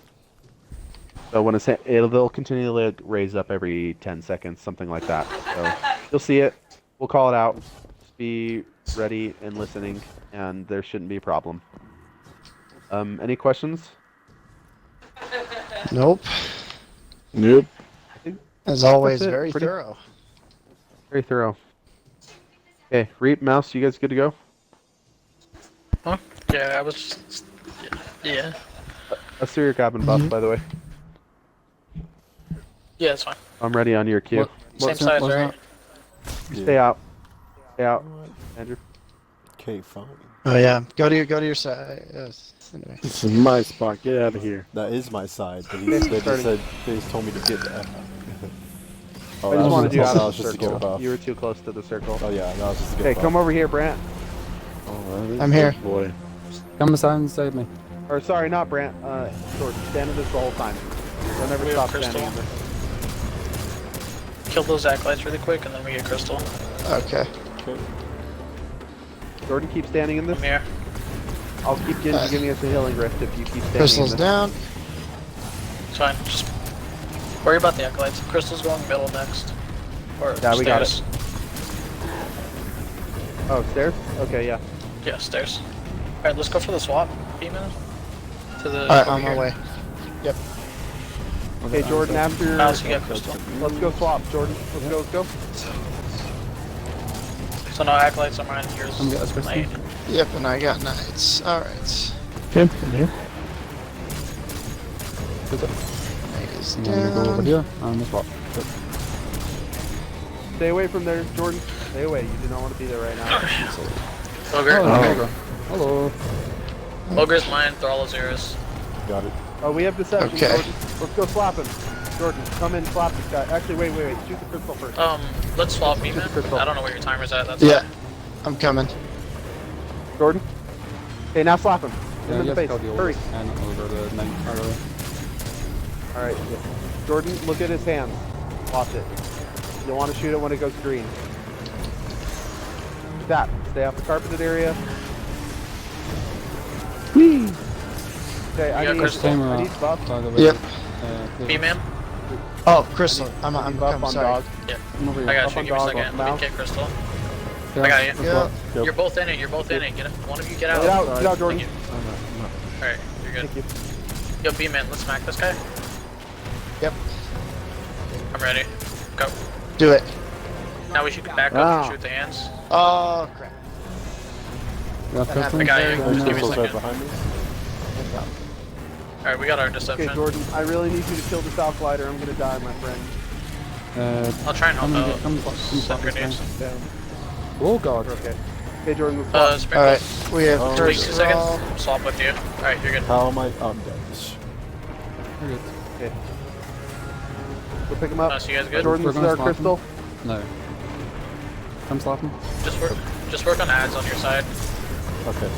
So when they'll continually raise up every 10 seconds, something like that. So you'll see it. We'll call it out. Just be ready and listening, and there shouldn't be a problem. Any questions? Nope. Nope. As always, That's it. very Pretty- thorough. Very thorough. Okay, Reap, Mouse, you guys good to go? Huh? Yeah, I was. Yeah. Let's do your cabin buff, by the way. Yeah, it's fine. I'm ready on your queue. Same size, what's right? Yeah. Stay out. Stay out, Andrew. Okay, fine. Oh yeah, go to your side. Yes. Anyway. This is my spot. Get out of here. That is my side, but Okay, they starting. just told me to get that. Oh, I that just wanted was you out that of was the just to get a circle. buff. You were too close to the circle. Oh yeah, that was just to get Okay, a buff. come over here, Brant. I'm here. Boy. Come aside and save me. Or sorry, not Brant. Jordan, stand in this the whole time. Don't ever We stop have standing in Crystal. this. Kill those acolytes really quick, and then we get Crystal. Okay. Okay. Jordan, keep standing in this. I'm here. I'll keep giving us a healing rift if you keep standing Crystal's in this. down. It's fine. Just worry about the acolytes. Crystal's going middle next. Or Yeah, we got stairs. Oh, stairs? Okay, yeah. Yeah, stairs. Alright, let's go for the swap, Beeman. To the. Alright, over on my here. way. Yep. Okay, Jordan, after... Mouse, you got Crystal. Let's go swap, Jordan. Let's go. So no acolytes on mine. Yours Come get us, is Crystal. knight. Yep, and I got knights. Alright. Okay, in here. Knight is And then we go over down. here and we'll swap. Stay away from there, Jordan. Stay away. You do not want to be there right now. Ogre. Oh, hello. Ogre's mine. Throw all those arrows. Got it. Oh, we have deception, Okay. Jordan. Let's go slap him. Jordan, come in, slap this guy. Actually, wait. Shoot the crystal first. Let's swap Beeman. Crystal. I don't know where your timer's at. That's Yeah. I'm coming. Jordan. Okay, now slap him. Yeah, In you the have to face. kill the Hurry. old and over the night earlier. Alright. Jordan, look at his hands. Watch it. You'll want to shoot it when it goes green. That. Stay off the carpeted area. Whee! Okay, You got Crystal? Timer I need off, buff. by the way. Yep. Please. Beeman. Oh, Crystal. I'm I need buff on sorry. dog. Come over I here. got Up you. on Give me a dog, second. on Let me mouse. get Crystal. Yeah, I got you. Yeah. Go. You're both in it. You're both in it. Get it. One of you get out. Get out, Jordan. Thank you. Alright, you're good. Thank you. Yo, B-Man, let's smack this guy. Yep. I'm ready. Go. Do it. Now we should back up Ah. and shoot the hands. Oh, crap. You got Crystal? I got you. Yeah, Just no. give me a Crystal's right second. behind me. Alright, we got our deception. Okay, Jordan, I really need you to kill the South Glider. I'm gonna die, my friend. I'll try and help Come and out. get, come Send swap this grenades. guy. Down. Oh god. Okay. Okay, Jordan, let's swap. Sprinkle. Alright, we have Oh. Wait 2 Crystal. seconds. Swap with you. Alright, you're good. How am I? I'm dead. You're good. Okay. We'll pick him up. So you guys good? Jordan, We're this is gonna our swap him. crystal. No. Come slap him. Just work on ads on your side. Okay.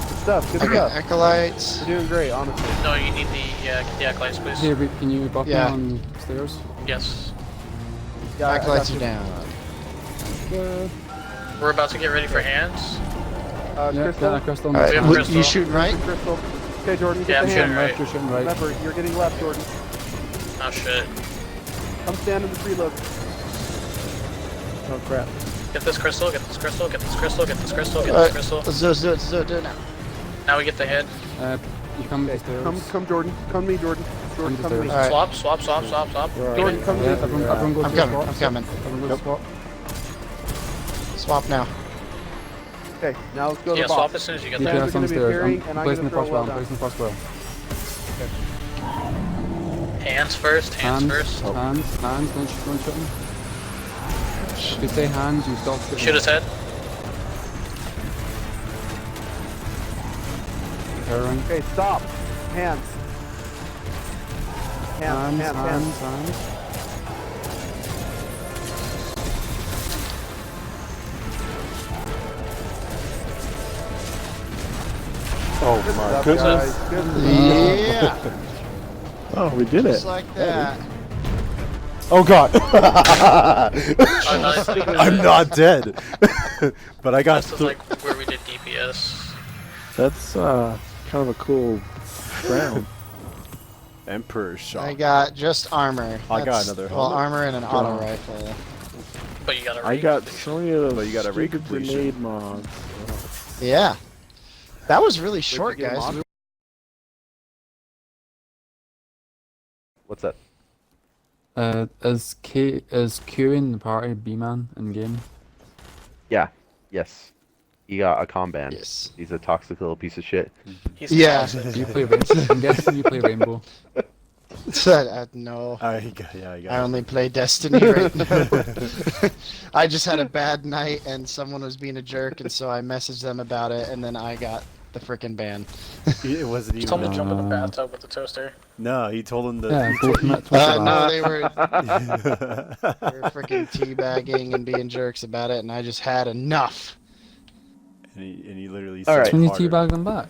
Good stuff, good I got stuff. acolytes. You're doing great, honestly. No, you need the acolytes, please. Here, Reap, can you buff Yeah. me on stairs? Yes. Yeah, I Acolytes got are you. down. Good. We're about to get ready for hands. Yeah, Crystal. get a crystal. Alright, We have you crystal. shooting right? Crystal. Okay, Jordan, Yeah, get I'm the shooting hand. right. Left, you're shooting right. Remember, you're getting left, Jordan. Oh shit. Come stand in the preload. Oh crap. Get this crystal, get this crystal, get this crystal, get this crystal, get Alright, this crystal. let's do it, do it now. Now we get the head. You come Okay, upstairs. come, Jordan. Come to me, Jordan. Jordan, come to me. Alright. Swap, swap, swap, swap, swap. Jordan, come to Yeah, me. everyone goes I'm to a coming, spot. I'm coming. Everyone goes to a spot. Swap now. Okay, now let's go to Yeah, the swap boss. as soon as you get Yeah, there. DPS gonna be downstairs. carrying, I'm and I'm placing the gonna first throw well. well I'm placing the first well. Hands first, hands first. Hands. Don't shoot him. If you say hands, you stop shooting. Shoot his head. Heroin. Okay, stop. Hands. Hands. Oh Good my stuff, goodness. guys. Good stuff. Yeah, Oh, we did just it. like that. Oh god. Oh, nice. I'm not dead. But I got This is through. like where we did DPS. That's kind of a cool round. Emperor shot. I got just armor. I got That's- another Well, helmet. armor and an auto rifle. But you got a I got so many of those But you got a stupid recompletion. grenade mods. Yeah. That was really short, get him guys. on? What's that? Is Q in the party B-man in game? Yeah. Yes. He got a com ban. Yes. He's a toxic little piece of shit. He's Yeah. toxic. Do you play Rainbow? I'm guessing you play Rainbow. No. I got I only play Destiny right now. I just had a bad night and someone was being a jerk, and so I messaged them about it, and then I got the frickin' ban. It wasn't He even. told me to jump in the bathtub with the toaster. No, he told him to. Yeah, go commit to No, they were frickin' teabagging and being jerks about it, and I just had enough. and he literally. All said right. Can you harder. teabag them back?